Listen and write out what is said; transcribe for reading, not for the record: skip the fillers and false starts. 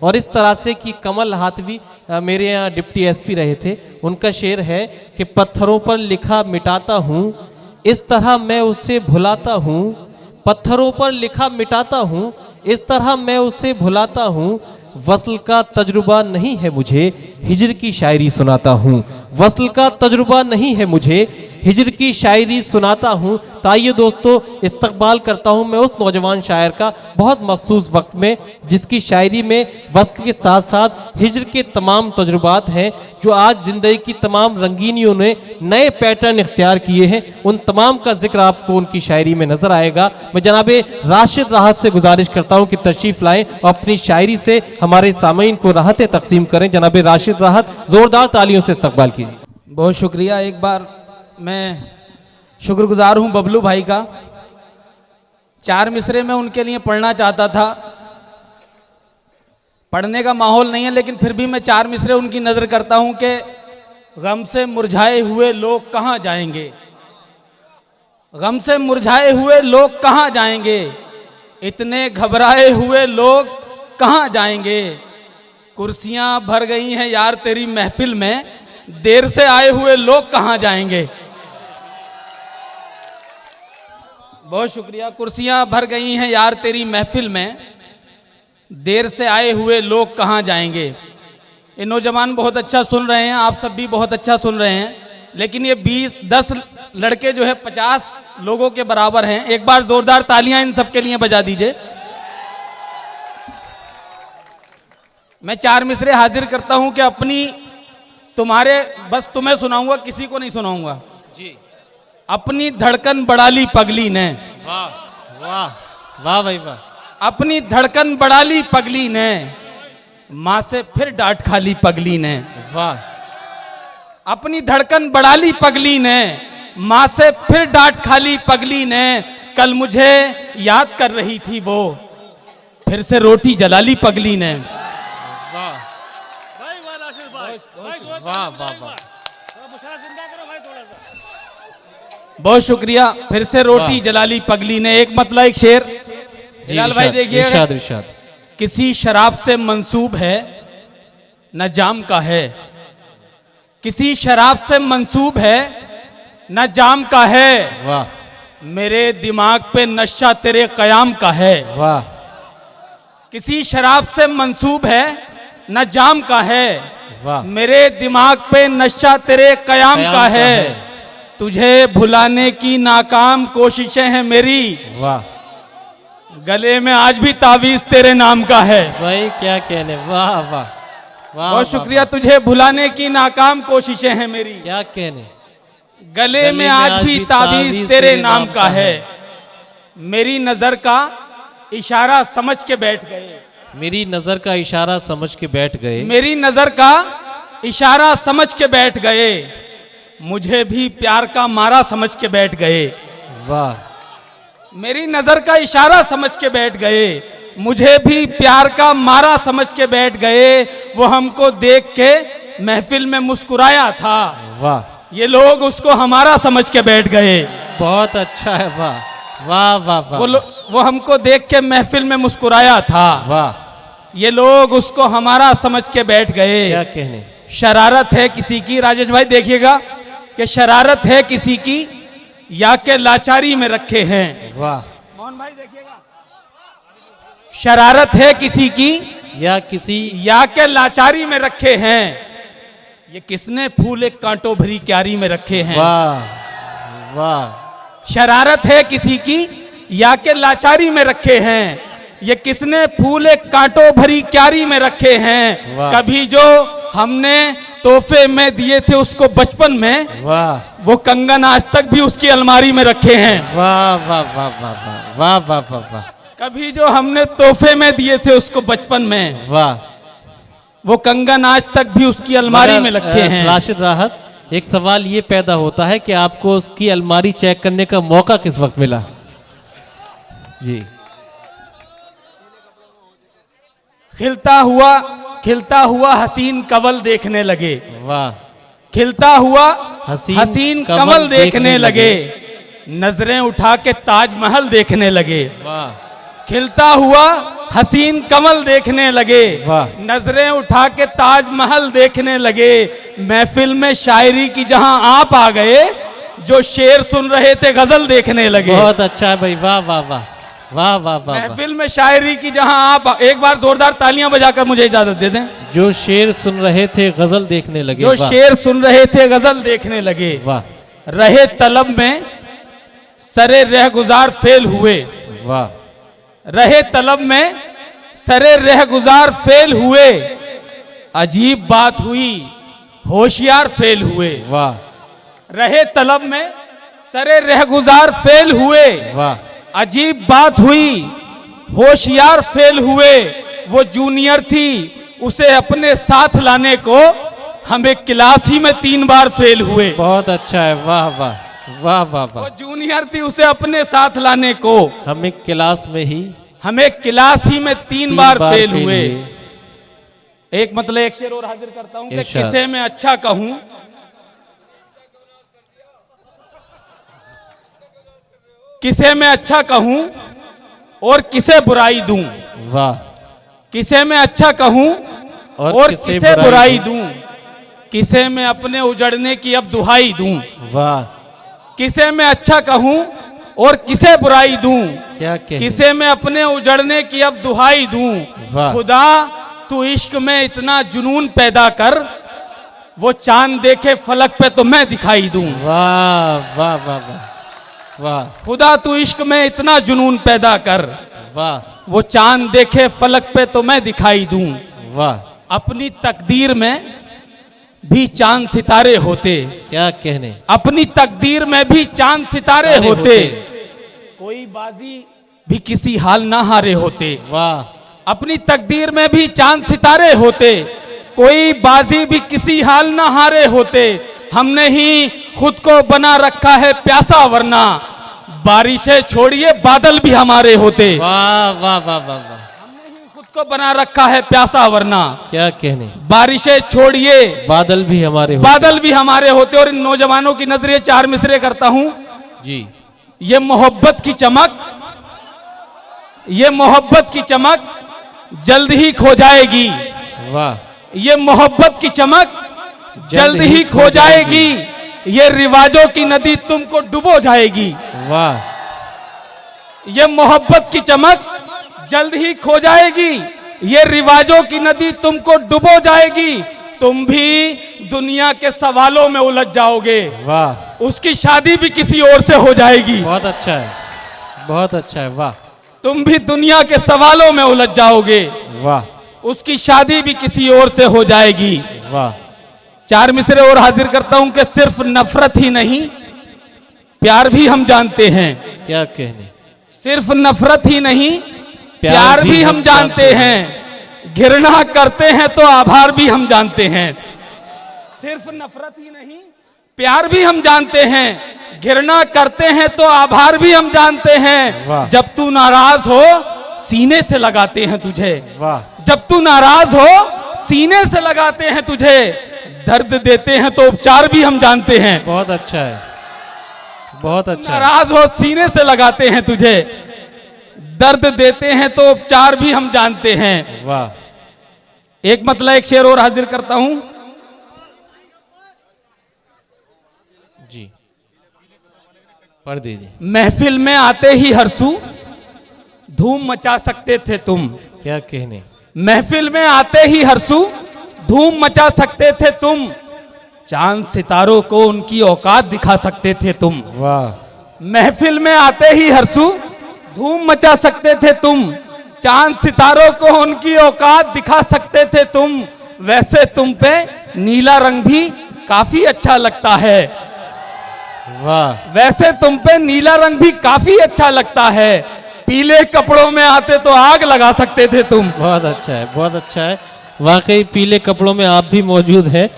और इस तरह से कि कमल हाथवी मेरे यहाँ डिप्टी एसपी रहे थे, उनका शेर है कि पत्थरों पर लिखा मिटाता हूँ, इस तरह मैं उसे भुलाता हूँ। पत्थरों पर लिखा मिटाता हूँ, इस तरह मैं उसे भुलाता हूँ। वस्ल का तजुर्बा नहीं है मुझे, हिजर की शायरी सुनाता हूँ। वस्ल का तजुर्बा नहीं है मुझे, हिजर की शायरी सुनाता हूँ। तो आइए दोस्तों, इस्तकबाल करता हूँ मैं उस नौजवान शायर का बहुत मखसूस वक्त में, जिसकी शायरी में वस्ल के साथ साथ हिजर के तमाम तजुर्बात हैं, जो आज ज़िंदगी की तमाम रंगीनियों ने नए पैटर्न इख्तियार किए हैं। उन तमाम का जिक्र आपको उनकी शायरी में नजर आएगा। मैं जनाबे राशिद राहत से गुजारिश करता हूँ कि तशरीफ़ लाएँ और अपनी शायरी से हमारे सामीन को राहतें तकसीम करें। जनाबे राशिद राहत, ज़ोरदार तालियों से इस्तकबाल कीजिए। बहुत शुक्रिया। एक बार मैं शुक्रगुजार हूं बबलू भाई का। 4 मिसरे में उनके लिए पढ़ना चाहता था, पढ़ने का माहौल नहीं है, लेकिन फिर भी मैं 4 मिसरे उनकी नज़र करता हूं कि गम से मुरझाए हुए लोग कहाँ जाएंगे, गम से मुरझाए हुए लोग कहाँ जाएंगे, इतने घबराए हुए लोग कहाँ जाएंगे। कुर्सियां भर गई हैं यार तेरी महफिल में, देर से आए हुए लोग कहाँ जाएंगे। बहुत शुक्रिया। कुर्सियां भर गई हैं यार तेरी महफिल में, देर से आए हुए लोग कहाँ जाएंगे। ये नौजवान बहुत अच्छा सुन रहे हैं, आप सब भी बहुत अच्छा सुन रहे हैं, लेकिन ये 20-10 लड़के जो है 50 लोगों के बराबर हैं। एक बार जोरदार तालियां इन सब के लिए बजा दीजिए। मैं 4 मिसरे हाजिर करता हूं कि अपनी तुम्हारे बस तुम्हें सुनाऊंगा, किसी को नहीं सुनाऊंगा जी। अपनी धड़कन बढ़ा ली पगली ने, वाह वाह वाह भाई वाह। अपनी धड़कन बढ़ा ली पगली ने, माँ से फिर डांट खा ली पगली ने। वाह। अपनी धड़कन बढ़ा ली पगली ने, माँ से फिर डांट खा ली पगली ने। कल मुझे याद कर रही थी वो, फिर से रोटी जला ली पगली ने। वाह वाह वाह वाह। बहुत शुक्रिया। फिर से रोटी जला ली पगली ने। एक मतलब एक शेर हिलाल भाई देखिए, इरशाद इरशाद। किसी शराब से मंसूब है न जाम का है, किसी शराब से मंसूब है न जाम का है। वाह। मेरे दिमाग पे नशा तेरे कयाम का है। वाह। किसी शराब से मंसूब है न जाम का है, वाह। मेरे दिमाग पे नशा तेरे कयाम का है। तुझे भुलाने की नाकाम कोशिशें हैं मेरी, वाह। गले में आज भी तावीज तेरे नाम का है। भाई क्या कहने, वाह वाह वाह। बहुत शुक्रिया। तुझे भुलाने की नाकाम कोशिशें हैं मेरी, क्या कहने, गले में आज भी तावीज तेरे नाम का है। मेरी नजर का इशारा समझ के बैठ गए, मेरी नजर का इशारा समझ के बैठ गए, मेरी नजर का इशारा समझ के बैठ गए। मुझे भी प्यार का मारा समझ के बैठ गए। वाह। मेरी नजर का इशारा समझ के बैठ गए, मुझे भी प्यार का मारा समझ के बैठ गए। वो हमको देख के महफिल में मुस्कुराया था, वाह। ये लोग उसको हमारा समझ के बैठ गए। बहुत अच्छा है, वाह वाह वाह वाह। वो हमको देख के महफिल में मुस्कुराया था, वाह। ये लोग उसको हमारा समझ के बैठ गए। क्या कहने। शरारत है किसी की, राजेश भाई देखिएगा कि शरारत है किसी की या के लाचारी में रखे हैं। वाह। मोहन भाई देखिएगा, शरारत है किसी की या के लाचारी में रखे हैं। ये किसने फूल एक कांटों भरी क्यारी में रखे हैं। वाह वाह। शरारत है किसी की या के लाचारी में रखे हैं, ये किसने फूल एक कांटों भरी क्यारी में रखे हैं। कभी जो हमने तोहफे में दिए थे उसको बचपन में, वाह, वो कंगन आज तक भी उसकी अलमारी में रखे हैं। वाह वाह वाह वाह वाह वाह वाह वाह। कभी जो हमने तोहफे में दिए थे उसको बचपन में, वाह, वो कंगन आज तक भी उसकी अलमारी में रखे हैं। राशिद राहत, एक सवाल ये पैदा होता है कि आपको उसकी अलमारी चेक करने का मौका किस वक्त मिला जी। खिलता हुआ हसीन कमल देखने लगे। वाह। खिलता हुआ हसीन कमल देखने लगे, नजरें उठा के ताजमहल देखने लगे। वाह। खिलता हुआ हसीन कमल देखने लगे, वाह। नजरें उठा के ताजमहल देखने लगे। महफिल में शायरी की जहां आप आ गए, जो शेर सुन रहे थे गजल देखने लगे। बहुत अच्छा है भाई, वाह वाह वाह वाह वाह वाह वाह। महफिल में शायरी की जहां आप, एक बार जोरदार तालियां बजाकर मुझे इजाजत दे दें। जो शेर सुन रहे थे गजल देखने लगे, जो वाह शेर सुन रहे थे गजल देखने लगे। वाह रहे तलब में सरे रह गुजार फेल हुए, वाह रहे तलब में सरे रह गुजार फेल हुए। अजीब बात हुई होशियार फेल हुए। वाह रहे तलब में सरे रह गुजार फेल हुए। वाह अजीब बात हुई होशियार फेल हुए। वो जूनियर थी, उसे अपने साथ लाने को हम एक क्लास ही में 3 बार फेल हुए। बहुत अच्छा है, वाह वाह वाह वाह वो वाह। जूनियर थी, उसे अपने साथ लाने को हम एक क्लास में ही हमें क्लास ही में 3 बार फेल हुए। एक मतलब एक शेर और हाजिर करता हूं कि इरशाद। किसे मैं अच्छा कहूं, किसे मैं अच्छा कहूं और किसे बुराई दूं। वाह। किसे मैं अच्छा कहूं और किसे बुराई दूं। किसे मैं अपने उजड़ने की अब दुहाई दूं। वाह। किसे मैं अच्छा कहूं और किसे बुराई दूं। क्या कहने। किसे मैं अपने उजड़ने की अब दुहाई दूं। वाह। खुदा तू इश्क में इतना जुनून पैदा कर, वो चांद देखे फलक पे तो मैं दिखाई दूं। वाह वाह वाह वाह वाह खुदा तू इश्क में इतना जुनून पैदा कर, वाह वो चांद देखे फलक पे तो मैं दिखाई दूं। वाह। अपनी तकदीर में भी चांद सितारे होते। क्या कहने। अपनी तकदीर में भी चांद सितारे होते। कोई बाजी भी किसी हाल ना हारे होते। वाह। अपनी तकदीर में भी चांद सितारे होते। कोई बाजी भी किसी हाल ना हारे होते। हमने ही खुद को बना रखा है प्यासा, वरना बारिशें छोड़िए बादल भी हमारे होते। वाह वाह वाह वाह वाह। खुद को बना रखा है प्यासा, वरना क्या कहने। बारिशें छोड़िए बादल भी हमारे होते। बादल भी हमारे होते। और इन नौजवानों की नजरिए 4 मिसरे करता हूं। जी। ये मोहब्बत की चमक, ये मोहब्बत की चमक जल्द ही खो जाएगी। वाह। ये मोहब्बत की चमक जल्द ही खो जाएगी। ये रिवाजों की नदी तुमको डुबो जाएगी। वाह। ये मोहब्बत की चमक जल्द ही खो जाएगी। ये रिवाजों की नदी तुमको डुबो जाएगी। तुम भी दुनिया के सवालों में उलझ जाओगे। वाह। उसकी शादी भी किसी और से हो जाएगी। बहुत अच्छा है, बहुत अच्छा है। वाह। तुम भी दुनिया के सवालों में उलझ जाओगे। वाह। उसकी शादी भी किसी और से हो जाएगी। वाह। 4 मिसरे और हाजिर करता हूं कि सिर्फ नफरत ही नहीं, प्यार भी हम जानते हैं। क्या कहने। सिर्फ नफरत ही नहीं, प्यार भी हम जानते हैं। घृणा करते हैं तो आभार भी हम जानते हैं। सिर्फ नफरत ही नहीं, प्यार भी हम जानते हैं। घृणा करते हैं तो आभार भी हम जानते हैं। जब तू नाराज हो सीने से लगाते हैं तुझे। वाह। जब तू नाराज हो सीने से लगाते हैं तुझे। दर्द देते हैं तो उपचार भी हम जानते हैं। बहुत अच्छा है, बहुत अच्छा है। नाराज हो सीने से लगाते हैं तुझे। दर्द देते हैं तो उपचार भी हम जानते हैं। वाह। एक मतलब एक शेर और हाजिर करता हूं। जी पढ़ दीजिए। महफिल में आते ही हरसू धूम मचा सकते थे तुम। क्या कहने। महफिल में आते ही हरसू धूम मचा सकते थे तुम। चांद सितारों को उनकी औकात दिखा सकते थे तुम। वाह। महफिल में आते ही हरसू धूम मचा सकते थे तुम। चांद सितारों को उनकी औकात दिखा सकते थे तुम। वैसे तुम पे नीला रंग भी काफी अच्छा लगता है। वाह। वैसे तुम पे नीला रंग भी काफी अच्छा लगता है। पीले कपड़ों में आते तो आग लगा सकते थे तुम। बहुत अच्छा है, बहुत अच्छा है। वाकई पीले कपड़ों में आप भी मौजूद हैं